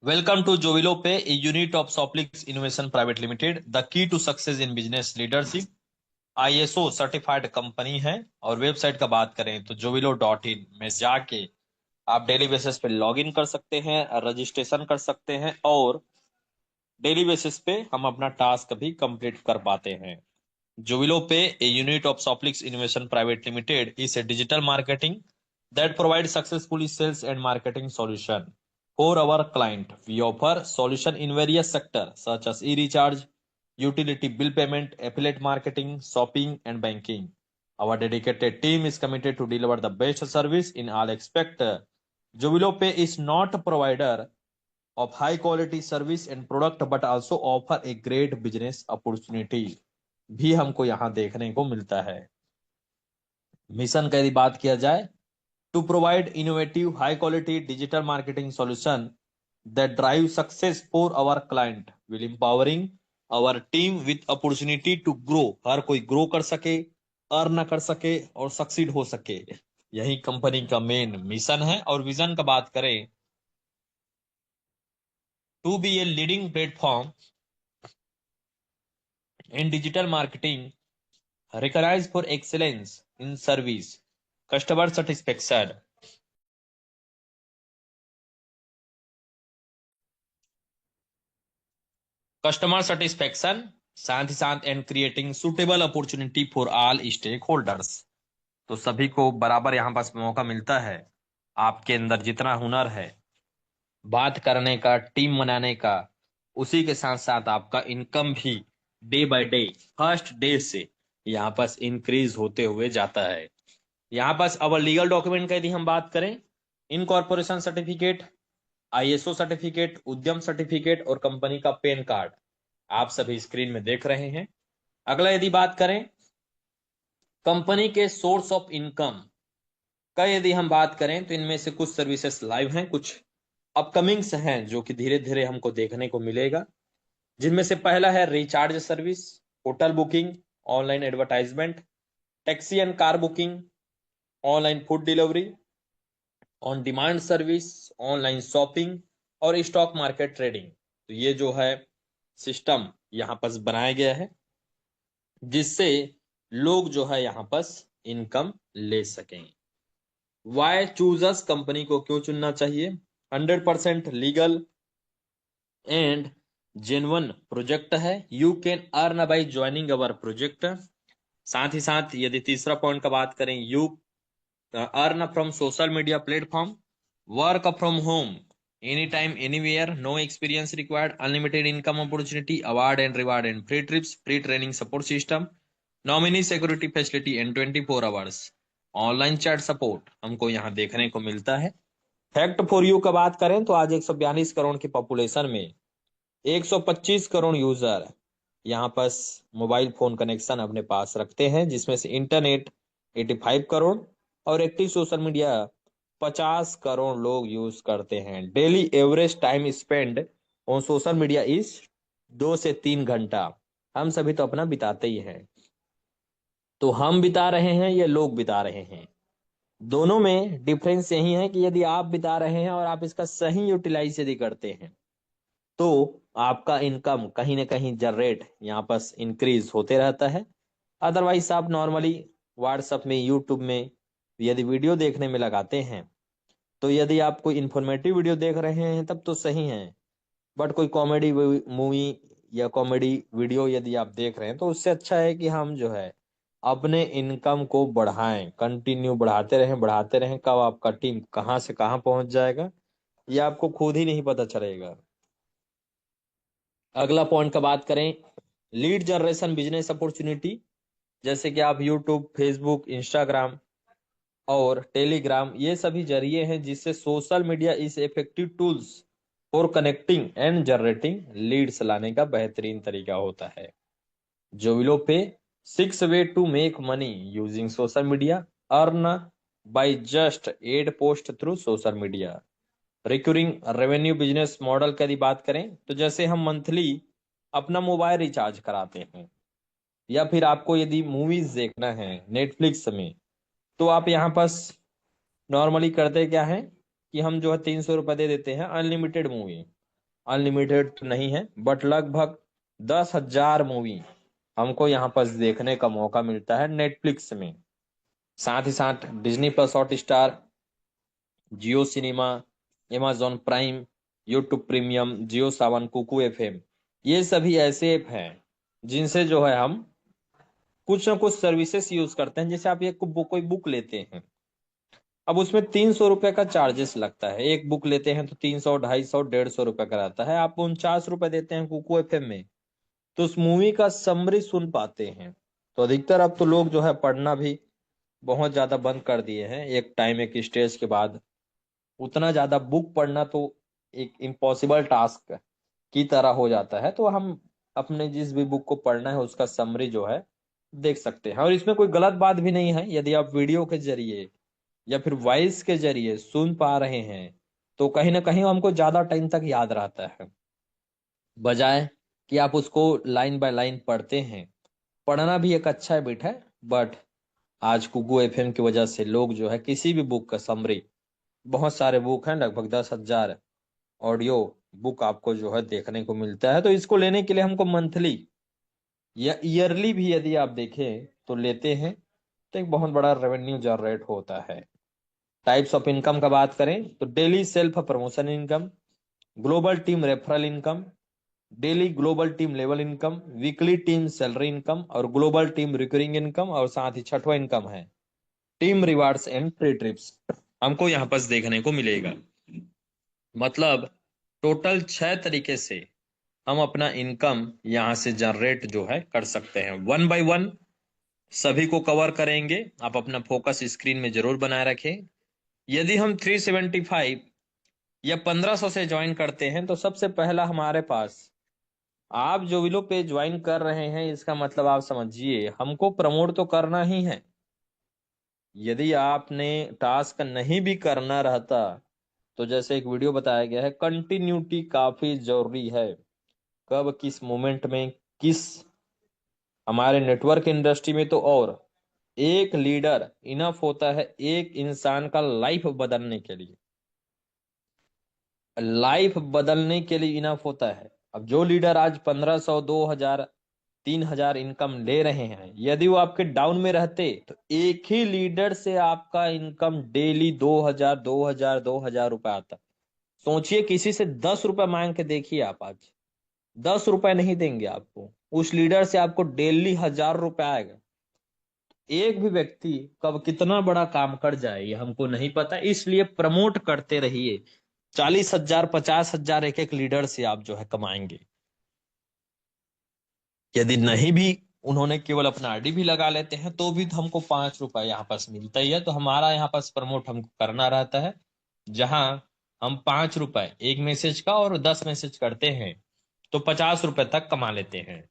Welcome to Jovilo Pay, a unit of Soplix Innovation Private Limited. The key to success in business leadership. ISO certified company है। और website का बात करें तो jovilo.in में जाके आप डेली बेसिस पे लॉग इन कर सकते हैं, रजिस्ट्रेशन कर सकते हैं और डेली बेसिस पे हम अपना टास्क भी कंप्लीट कर पाते हैं। Jovilo Pay, a unit of Soplix Innovation Private Limited, is a digital marketing that provides successfully sales and marketing solution for our client. We offer solution in various sectors such as e-recharge, utility bill payment, affiliate marketing, shopping, and banking. Our dedicated team is committed to deliver the best service in all aspects. Jovilo Pay is not a provider of high quality service and product but also offer a great business opportunity भी हमको यहाँ देखने को मिलता है। Mission की यदि बात किया जाए to provide innovative high quality digital marketing solution that drive success for our client will empowering our team with opportunity to grow. हर कोई ग्रो कर सके, अर्न कर सके और सक्सीड हो सके, यही कंपनी का मेन मिशन है। और विजन का बात करें to be a leading platform in digital marketing recognized for excellence in service, customer satisfaction, customer satisfaction, साथ ही साथ and creating suitable opportunity for all stakeholders. तो सभी को बराबर यहाँ पास मौका मिलता है। आपके अंदर जितना हुनर है बात करने का, टीम बनाने का, उसी के साथ साथ आपका इनकम भी day by day first day से यहाँ पास इंक्रीज होते हुए जाता है। यहाँ पास अवर लीगल डॉक्यूमेंट का यदि हम बात करें, इनकॉर्पोरेशन सर्टिफिकेट, आईएसओ सर्टिफिकेट, उद्यम सर्टिफिकेट और कंपनी का पैन कार्ड आप सभी स्क्रीन में देख रहे हैं। अगला यदि बात करें कंपनी के सोर्स ऑफ इनकम का यदि हम बात करें तो इनमें से कुछ सर्विसेज लाइव हैं, कुछ अपकमिंग्स हैं जो कि धीरे धीरे हमको देखने को मिलेगा। जिनमें से पहला है recharge service, hotel booking, online advertisement, taxi and car booking, online food delivery, on demand service, online shopping और स्टॉक मार्केट ट्रेडिंग। तो ये जो है सिस्टम यहाँ पर बनाया गया है जिससे लोग जो है यहाँ पर इनकम ले सकें। वाई चूजर्स, कंपनी को क्यों चुनना चाहिए? 100% लीगल एंड जेन्युइन प्रोजेक्ट है। You can earn by joining our project. साथ ही साथ यदि तीसरा पॉइंट का बात करें, you earn from social media platform, work from home anytime anywhere, no experience required, unlimited income opportunity, award and reward and free trips, free training support system, nominee security facility and 24 hours online chat support हमको यहाँ देखने को मिलता है। Fact for you का बात करें तो आज 142 करोड़ की पॉपुलेशन में 125 करोड़ यूजर यहाँ पर मोबाइल फोन कनेक्शन अपने पास रखते हैं, जिसमें से इंटरनेट 85 करोड़ और एक्टिव सोशल मीडिया 50 करोड़ लोग यूज करते हैं। Daily average time spend on social media is 2 से 3 घंटा। हम सभी तो अपना बिताते ही हैं, तो हम बिता रहे हैं या लोग बिता रहे हैं, दोनों में डिफरेंस यही है कि यदि आप बिता रहे हैं और आप इसका सही यूटिलाइज यदि करते हैं तो आपका इनकम कहीं ना कहीं जनरेट यहाँ पर इंक्रीज होते रहता है। अदरवाइज आप नॉर्मली व्हाट्सएप में, यूट्यूब में यदि वीडियो देखने में लगाते हैं तो यदि आप कोई इंफॉर्मेटिव वीडियो देख रहे हैं तब तो सही है, बट कोई कॉमेडी मूवी या कॉमेडी वीडियो यदि आप देख रहे हैं तो उससे अच्छा है कि हम जो है अपने इनकम को बढ़ाएं, कंटिन्यू बढ़ाते रहें। कब आपका टीम कहाँ से कहाँ पहुंच जाएगा ये आपको खुद ही नहीं पता चलेगा। अगला पॉइंट का बात करें, लीड जनरेशन बिजनेस अपॉर्चुनिटी। जैसे कि आप यूट्यूब, फेसबुक, इंस्टाग्राम और टेलीग्राम ये सभी जरिए हैं जिससे social media is effective tools for connecting and generating leads लाने का बेहतरीन तरीका होता है। जोविलो पे 6 ways to make money using social media, earn by just ad post through social media. Recurring revenue business model की यदि बात करें तो जैसे हम मंथली अपना मोबाइल रिचार्ज कराते हैं या फिर आपको यदि मूवीज देखना है नेटफ्लिक्स में तो आप यहाँ पास नॉर्मली करते क्या है कि हम जो है 300 रुपये दे देते हैं अनलिमिटेड मूवी। अनलिमिटेड तो नहीं है, बट लगभग 10,000 मूवी हमको यहाँ पर देखने का मौका मिलता है नेटफ्लिक्स में। साथ ही साथ Disney plus Hotstar, Jio cinema, amazon prime, YouTube premium, Jio Saavn, Kuku FM, ये सभी ऐसे ऐप हैं जिनसे जो है हम कुछ ना कुछ सर्विसेज यूज करते हैं। जैसे आप एक कोई बुक लेते हैं, अब उसमें 300 रुपए का चार्जेस लगता है। एक बुक लेते हैं तो 300, 250, 150 रुपए का रहता है। आप 49 रुपए देते हैं कुकू एफएम में, तो उस मूवी का समरी सुन पाते हैं। तो अधिकतर अब तो लोग जो है पढ़ना भी बहुत ज्यादा बंद कर दिए हैं एक टाइम, एक स्टेज के बाद। उतना ज्यादा बुक पढ़ना तो एक इम्पॉसिबल टास्क की तरह हो जाता है। तो हम अपने जिस भी बुक को पढ़ना है उसका समरी जो है देख सकते हैं। और इसमें कोई गलत बात भी नहीं है, यदि आप वीडियो के जरिए या फिर वॉइस के जरिए सुन पा रहे हैं तो कहीं ना कहीं हमको ज्यादा टाइम तक याद रहता है, बजाय कि आप उसको लाइन बाय लाइन पढ़ते हैं। पढ़ना भी एक अच्छा हैबिट है, बट आज कुगू एफएम की वजह से लोग जो है किसी भी बुक का समरी, बहुत सारे बुक हैं, लगभग 10,000 ऑडियो बुक आपको जो है देखने को मिलता है। तो इसको लेने के लिए हमको मंथली या ईयरली भी यदि आप देखें तो लेते हैं तो एक बहुत बड़ा रेवेन्यू जनरेट होता है। टाइप्स ऑफ इनकम का बात करें तो daily self promotion income, global team referral income, daily global team level income, weekly team salary income और ग्लोबल टीम रिकरिंग इनकम, और साथ ही छठवां इनकम है team rewards and free trips, हमको यहाँ पर देखने को मिलेगा। मतलब टोटल 6 तरीके से हम अपना इनकम यहाँ से जनरेट जो है कर सकते हैं। वन बाय वन सभी को कवर करेंगे, आप अपना फोकस स्क्रीन में जरूर बनाए रखें। यदि हम 375 या 1500 से ज्वाइन करते हैं तो सबसे पहला हमारे पास, आप जो विलो पे ज्वाइन कर रहे हैं इसका मतलब आप समझिए हमको प्रमोट तो करना ही है। यदि आपने टास्क नहीं भी करना रहता तो जैसे एक वीडियो बताया गया है, कंटिन्यूटी काफी जरूरी है। कब किस मोमेंट में किस, हमारे नेटवर्क इंडस्ट्री में तो और एक लीडर इनफ होता है एक इंसान का लाइफ बदलने के लिए। लाइफ बदलने के लिए इनफ होता है। अब जो लीडर आज 1500, 2000, 3000 इनकम ले रहे हैं, यदि वो आपके डाउन में रहते तो एक ही लीडर से आपका इनकम डेली 2000, 2000, 2000 रुपए आता। सोचिए किसी से 10 रुपए मांग के देखिए आप आज, 10 रुपए नहीं देंगे आपको, उस लीडर से आपको डेली 1000 रुपए आएगा। एक भी व्यक्ति कब कितना बड़ा काम कर जाए ये हमको नहीं पता, इसलिए प्रमोट करते रहिए। 40,000, 50,000 एक एक लीडर से आप जो है कमाएंगे। यदि नहीं भी उन्होंने केवल अपना आईडी भी लगा लेते हैं तो भी तो हमको 5 रुपए यहाँ पास मिलता ही है। तो हमारा यहाँ पास प्रमोट हमको करना रहता है, जहां हम 5 रुपए एक मैसेज का और 10 मैसेज करते हैं तो 50 रुपए तक कमा लेते हैं।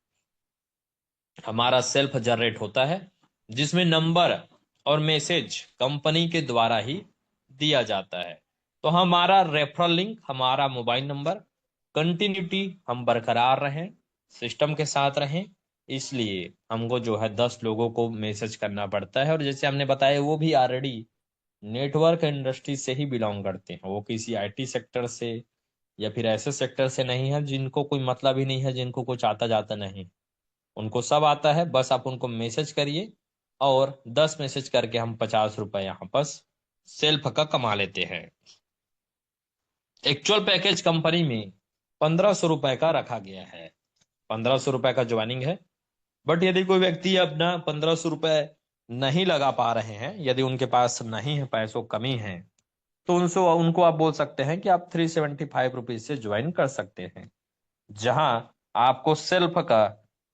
हमारा सेल्फ जनरेट होता है जिसमें नंबर और मैसेज कंपनी के द्वारा ही दिया जाता है। तो हमारा रेफरल लिंक, हमारा मोबाइल नंबर, कंटिन्यूटी हम बरकरार रहें, सिस्टम के साथ रहें, इसलिए हमको जो है 10 लोगों को मैसेज करना पड़ता है। और जैसे हमने बताया वो भी ऑलरेडी नेटवर्क इंडस्ट्री से ही बिलोंग करते हैं, वो किसी आईटी सेक्टर से या फिर ऐसे सेक्टर से नहीं है जिनको कोई मतलब ही नहीं है, जिनको कुछ आता जाता नहीं। उनको सब आता है, बस आप उनको मैसेज करिए और 10 मैसेज करके हम 50 रुपए यहाँ पर सेल्फ का कमा लेते हैं। एक्चुअल पैकेज कंपनी में 1500 रुपए का रखा गया है, 1500 रुपए का ज्वाइनिंग है। बट यदि कोई व्यक्ति अपना 1500 रुपए नहीं लगा पा रहे हैं, यदि उनके पास नहीं है, पैसों कमी है, तो उनसे उनको आप बोल सकते हैं कि आप 375 रुपीज से ज्वाइन कर सकते हैं, जहां आपको सेल्फ का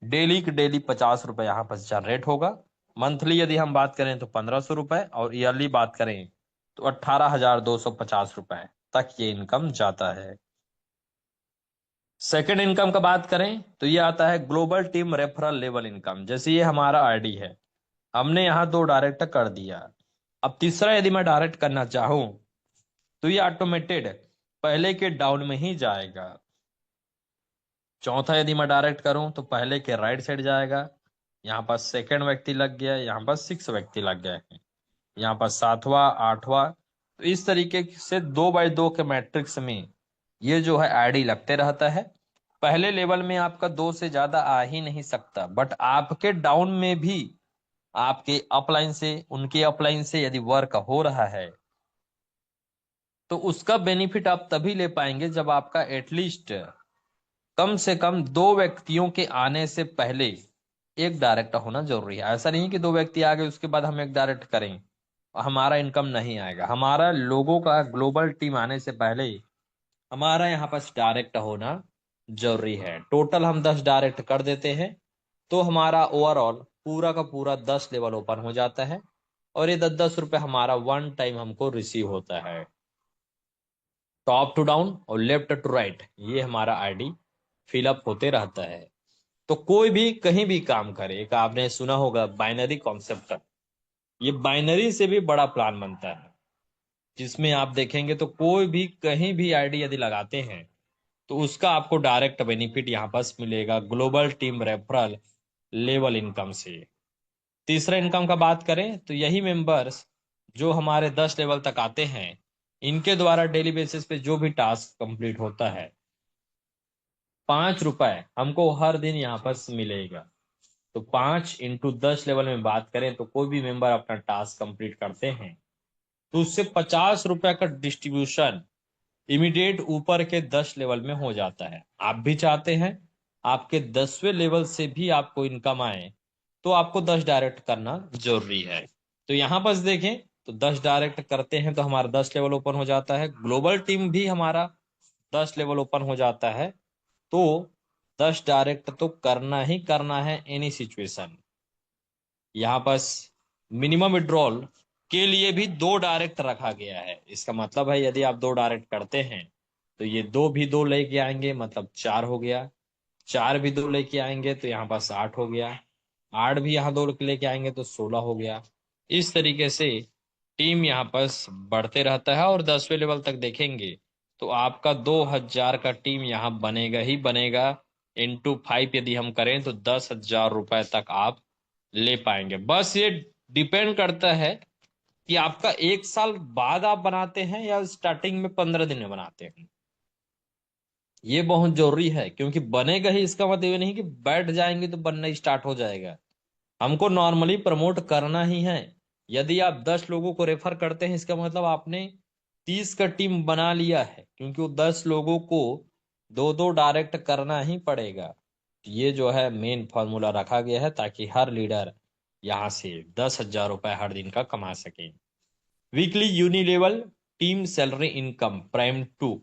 डेली के डेली 50 रुपए यहाँ पर जनरेट होगा। मंथली यदि हम बात करें तो 1500 रुपए, और ईयरली बात करें तो 18,250 रुपए तक ये इनकम जाता है। सेकेंड इनकम का बात करें तो ये आता है global team referral level income. जैसे ये हमारा आईडी है, हमने यहाँ 2 डायरेक्ट कर दिया। अब तीसरा यदि मैं डायरेक्ट करना चाहूं तो ये ऑटोमेटेड पहले के डाउन में ही जाएगा। चौथा यदि मैं डायरेक्ट करूं तो पहले के राइट साइड जाएगा। यहाँ पर सेकंड व्यक्ति लग गया, यहाँ पर 6 व्यक्ति लग गए हैं, यहाँ पर 7वां, 8वां। तो इस तरीके से 2 बाय 2 के मैट्रिक्स में ये जो है आईडी लगते रहता है। पहले लेवल में आपका 2 से ज्यादा आ ही नहीं सकता, बट आपके डाउन में भी आपके अपलाइन से उनके अपलाइन से यदि वर्क हो रहा है तो उसका बेनिफिट आप तभी ले पाएंगे जब आपका एटलीस्ट कम से कम 2 व्यक्तियों के आने से पहले एक डायरेक्ट होना जरूरी है। ऐसा नहीं कि 2 व्यक्ति आ गए उसके बाद हम एक डायरेक्ट करें, हमारा इनकम नहीं आएगा। हमारा लोगों का ग्लोबल टीम आने से पहले हमारा यहाँ पास डायरेक्ट होना जरूरी है। टोटल हम 10 डायरेक्ट कर देते हैं तो हमारा ओवरऑल पूरा का पूरा 10 लेवल ओपन हो जाता है, और ये 10-10 रुपए हमारा वन टाइम हमको रिसीव होता है। टॉप टू डाउन और लेफ्ट टू राइट ये हमारा आईडी फिलअप होते रहता है। तो कोई भी कहीं भी काम करे, एक आपने सुना होगा बाइनरी कॉन्सेप्ट, ये बाइनरी से भी बड़ा प्लान बनता है, जिसमें आप देखेंगे तो कोई भी कहीं भी आईडी यदि लगाते हैं तो उसका आपको डायरेक्ट बेनिफिट यहाँ पास मिलेगा global team referral level income से। तीसरा इनकम का बात करें तो यही मेंबर्स जो हमारे 10 लेवल तक आते हैं, इनके द्वारा डेली बेसिस पे जो भी टास्क कंप्लीट होता है 5 रुपए हमको हर दिन यहाँ पर मिलेगा। तो 5 × 10 लेवल में बात करें तो कोई भी मेंबर अपना टास्क कंप्लीट करते हैं तो उससे 50 रुपए का डिस्ट्रीब्यूशन इमीडिएट ऊपर के 10 लेवल में हो जाता है। आप भी चाहते हैं आपके 10वें लेवल से भी आपको इनकम आए तो आपको 10 डायरेक्ट करना जरूरी है। तो यहां पर देखें तो 10 डायरेक्ट करते हैं तो हमारा 10 लेवल ओपन हो जाता है, ग्लोबल टीम भी हमारा 10 लेवल ओपन हो जाता है। तो 10 डायरेक्ट तो करना ही करना है एनी सिचुएशन। यहाँ पास मिनिमम विड्रॉल के लिए भी 2 डायरेक्ट रखा गया है। इसका मतलब है यदि आप 2 डायरेक्ट करते हैं तो ये 2 भी 2 लेके आएंगे मतलब 4 हो गया, 4 भी 2 लेके आएंगे तो यहाँ पास 8 हो गया, 8 भी यहाँ 2 लेके आएंगे तो 16 हो गया। इस तरीके से टीम यहाँ पास बढ़ते रहता है, और 10वें लेवल तक देखेंगे तो आपका 2000 का टीम यहाँ बनेगा ही बनेगा। × 5 यदि हम करें तो 10,000 रुपए तक आप ले पाएंगे। बस ये डिपेंड करता है कि आपका 1 साल बाद आप बनाते हैं या स्टार्टिंग में 15 दिन में बनाते हैं। ये बहुत जरूरी है, क्योंकि बनेगा ही इसका मतलब ये नहीं कि बैठ जाएंगे तो बनना स्टार्ट हो जाएगा। हमको नॉर्मली प्रमोट करना ही है। यदि आप 10 लोगों को रेफर करते हैं इसका मतलब आपने 30 का टीम बना लिया है, क्योंकि वो 10 लोगों को 2-2 डायरेक्ट करना ही पड़ेगा। ये जो है मेन फॉर्मूला रखा गया है ताकि हर लीडर यहाँ से 10,000 रुपए हर दिन का कमा सके। Weekly unilevel team salary income prime 2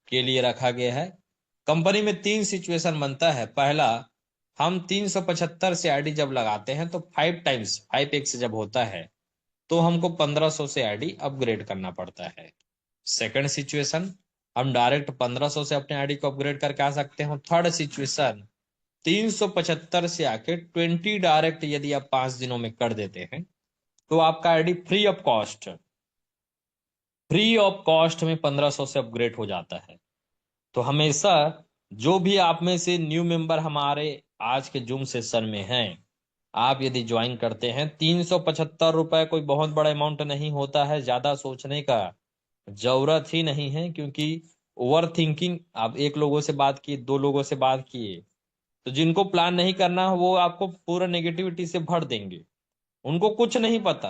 के लिए रखा गया है। कंपनी में 3 सिचुएशन बनता है। पहला, हम 375 से आईडी जब लगाते हैं तो 5 जब होता है तो हमको 1500 से आईडी अपग्रेड करना पड़ता है। सेकंड सिचुएशन, हम डायरेक्ट 1500 से अपने आईडी को अपग्रेड करके आ सकते हैं। थर्ड सिचुएशन, 375 से आके 20 डायरेक्ट यदि आप 5 दिनों में कर देते हैं तो आपका आईडी फ्री ऑफ कॉस्ट में 1500 से अपग्रेड हो जाता है। तो हमेशा जो भी आप में से न्यू मेंबर हमारे आज के जूम सेशन में हैं, आप यदि ज्वाइन करते हैं, 375 रुपए कोई बहुत बड़ा अमाउंट नहीं होता है। ज्यादा सोचने का जरूरत ही नहीं है, क्योंकि ओवर थिंकिंग, आप एक लोगों से बात किए, 2 लोगों से बात किए, तो जिनको प्लान नहीं करना वो आपको पूरा नेगेटिविटी से भर देंगे। उनको कुछ नहीं पता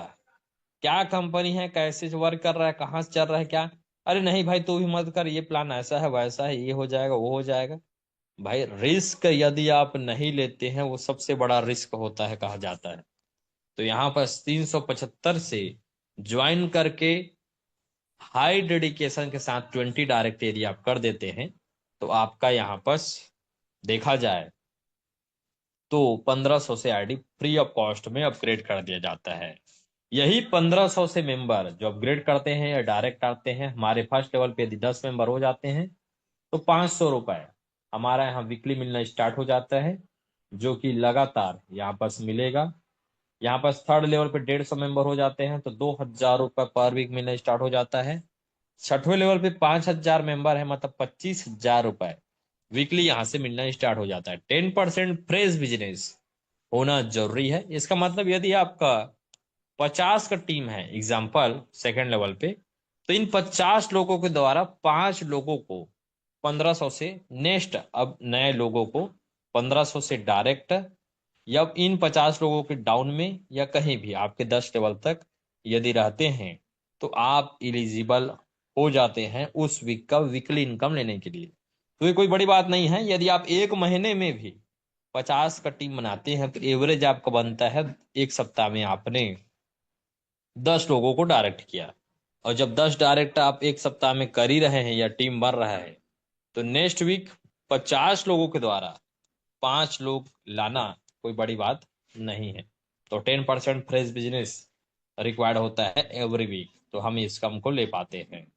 क्या कंपनी है, कैसे वर्क कर रहा है, कहाँ से चल रहा है क्या। अरे नहीं भाई तू भी मत कर, ये प्लान ऐसा है वैसा है, ये हो जाएगा वो हो जाएगा। भाई रिस्क यदि आप नहीं लेते हैं वो सबसे बड़ा रिस्क होता है कहा जाता है। तो यहाँ पर 375 से ज्वाइन करके हाई डेडिकेशन के साथ 20 डायरेक्ट यदि आप कर देते हैं तो आपका यहाँ पर देखा जाए तो 1500 से आईडी फ्री ऑफ कॉस्ट में अपग्रेड कर दिया जाता है। यही 1500 से मेंबर जो अपग्रेड करते हैं या डायरेक्ट आते हैं, हमारे फर्स्ट लेवल पे यदि 10 मेंबर हो जाते हैं तो 500 रुपए हमारा यहाँ वीकली मिलना स्टार्ट हो जाता है, जो कि लगातार यहाँ पर मिलेगा। यहाँ पर थर्ड लेवल पे 150 मेंबर हो जाते हैं तो 2000 रुपए पर वीक मिलना स्टार्ट हो जाता है। छठवें लेवल पे 5000 मेंबर है मतलब 25,000 रुपए वीकली यहाँ से मिलना स्टार्ट हो जाता है। 10% फ्रेश बिजनेस होना जरूरी है। इसका मतलब यदि आपका 50 का टीम है एग्जाम्पल सेकंड लेवल पे, तो इन 50 लोगों के द्वारा 5 लोगों को 1500 से नेक्स्ट अब नए लोगों को 1500 से डायरेक्ट या इन 50 लोगों के डाउन में या कहीं भी आपके 10 लेवल तक यदि रहते हैं तो आप इलिजिबल हो जाते हैं उस वीक का वीकली इनकम लेने के लिए। तो ये कोई बड़ी बात नहीं है। यदि आप एक महीने में भी 50 का टीम बनाते हैं तो एवरेज आपका बनता है एक सप्ताह में आपने 10 लोगों को डायरेक्ट किया। और जब 10 डायरेक्ट आप एक सप्ताह में कर ही रहे हैं या टीम बन रहा है तो नेक्स्ट वीक 50 लोगों के द्वारा 5 लोग लाना कोई बड़ी बात नहीं है। तो 10% फ्रेश बिजनेस रिक्वायर्ड होता है एवरी वीक, तो हम इस कम को ले पाते हैं।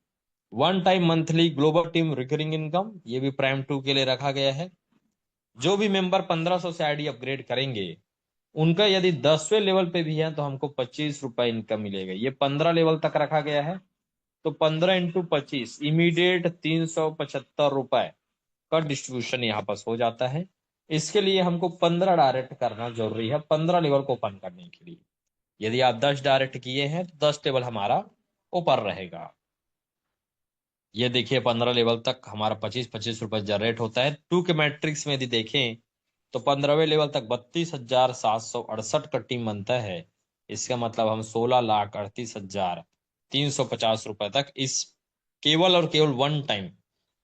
One time monthly global team recurring income, ये भी प्राइम 2 के लिए रखा गया है। जो भी मेंबर 1500 से आईडी अपग्रेड करेंगे उनका यदि 10वें लेवल पे भी है तो हमको 25 रुपए इनकम मिलेगा। ये 15 लेवल तक रखा गया है तो 15 इंटू 25 इमीडिएट 375 रुपए का डिस्ट्रीब्यूशन यहाँ पर हो जाता है। इसके लिए हमको 15 डायरेक्ट करना जरूरी है 15 लेवल को ओपन करने के लिए। यदि आप 10 डायरेक्ट किए हैं तो 10 लेवल हमारा ऊपर रहेगा। ये देखिए 15 लेवल तक हमारा 25-25 रुपए जनरेट होता है। 2 के मैट्रिक्स में यदि देखें तो 15वें लेवल तक 32,768 का टीम बनता है। इसका मतलब हम 16,38,350 रुपए तक इस केवल और केवल one time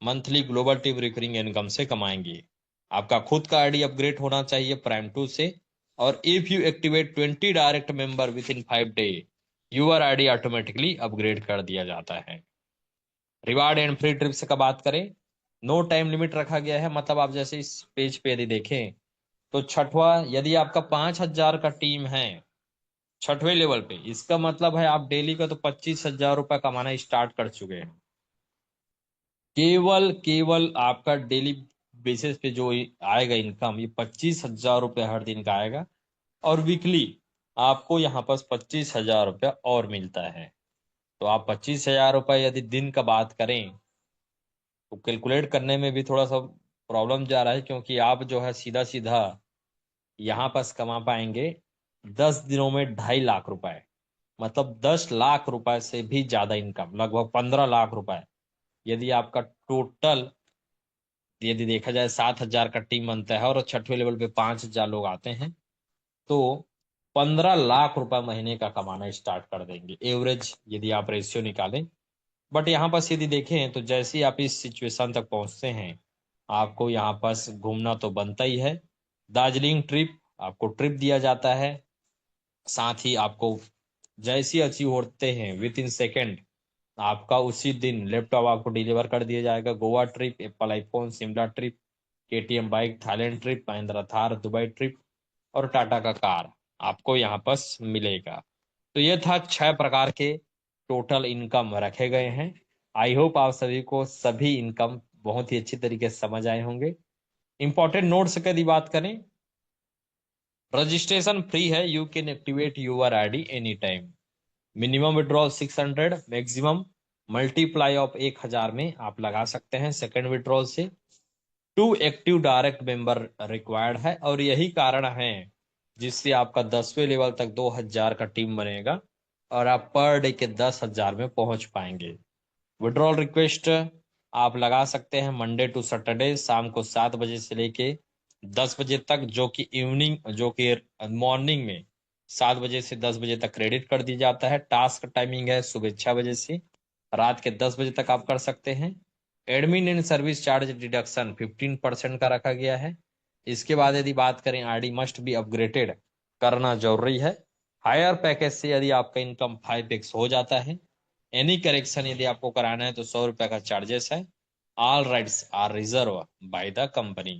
monthly global team recurring income से कमाएंगे। आपका खुद का आईडी अपग्रेड होना चाहिए प्राइम 2 से, और if you activate 20 direct member with in 5 day your ID automatically upgrade कर दिया जाता है। रिवार्ड एंड फ्री ट्रिप्स का बात करें, नो टाइम लिमिट रखा गया है। मतलब आप जैसे इस पेज पे यदि देखें तो छठवा यदि आपका 5,000 का टीम है 6वें लेवल पे, इसका मतलब है आप डेली का तो 25,000 रुपए कमाना स्टार्ट कर चुके हैं। केवल केवल आपका डेली बेसिस पे जो आएगा इनकम ये 25,000 रुपये हर दिन का आएगा, और वीकली आपको यहाँ पर 25,000 रुपया और मिलता है। तो आप 25,000 रुपये यदि दिन का बात करें तो कैलकुलेट करने में भी थोड़ा सा प्रॉब्लम जा रहा है, क्योंकि आप जो है सीधा सीधा यहाँ पर कमा पाएंगे 10 दिनों में 2.5 लाख रुपए। मतलब 10 लाख रुपए से भी ज्यादा इनकम, लगभग 15 लाख रुपए। यदि आपका टोटल यदि देखा जाए 7,000 का टीम बनता है और 6वें लेवल पे 5,000 लोग आते हैं तो 15 लाख रुपए महीने का कमाना स्टार्ट कर देंगे एवरेज, यदि आप रेशियो निकालें। बट यहाँ पास यदि देखें तो जैसे ही आप इस सिचुएशन तक पहुंचते हैं आपको यहाँ पास घूमना तो बनता ही है। दार्जिलिंग ट्रिप आपको ट्रिप दिया जाता है, साथ ही आपको जैसे ही अचीव होते हैं विद इन सेकेंड आपका उसी दिन लैपटॉप आपको डिलीवर कर दिया जाएगा। Goa trip, Apple iPhone, Shimla trip, KTM bike, Thailand trip, Mahindra Thar, Dubai trip और टाटा का कार आपको यहाँ पास मिलेगा। तो ये था 6 प्रकार के टोटल इनकम रखे गए हैं। आई होप आप सभी को सभी इनकम बहुत ही अच्छी तरीके से समझ आए होंगे। इंपॉर्टेंट नोट्स की यदि बात करें, रजिस्ट्रेशन फ्री है, you can activate your ID any time. Minimum withdrawal 600, maximum multiply of 1,000 में आप लगा सकते हैं सेकेंड विड्रॉल से। 2 एक्टिव डायरेक्ट मेंबर रिक्वायर्ड है, और यही कारण है जिससे आपका 10वें लेवल तक 2,000 का टीम बनेगा और आप पर डे के 10,000 में पहुंच पाएंगे। विड्रॉल रिक्वेस्ट आप लगा सकते हैं मंडे टू सैटरडे शाम को 7 बजे से लेके 10 बजे तक, जो कि मॉर्निंग में 7 बजे से 10 बजे तक क्रेडिट कर दिया जाता है। टास्क टाइमिंग है सुबह 6 बजे से रात के 10 बजे तक आप कर सकते हैं। Admin and service charge deduction 15% का रखा गया है। इसके बाद यदि बात करें आईडी मस्ट बी अपग्रेडेड करना जरूरी है। हायर पैकेज से यदि आपका इनकम 5x हो जाता है। एनी करेक्शन यदि आपको कराना है तो 100 रुपए का चार्जेस है। All rights are reserve by the company.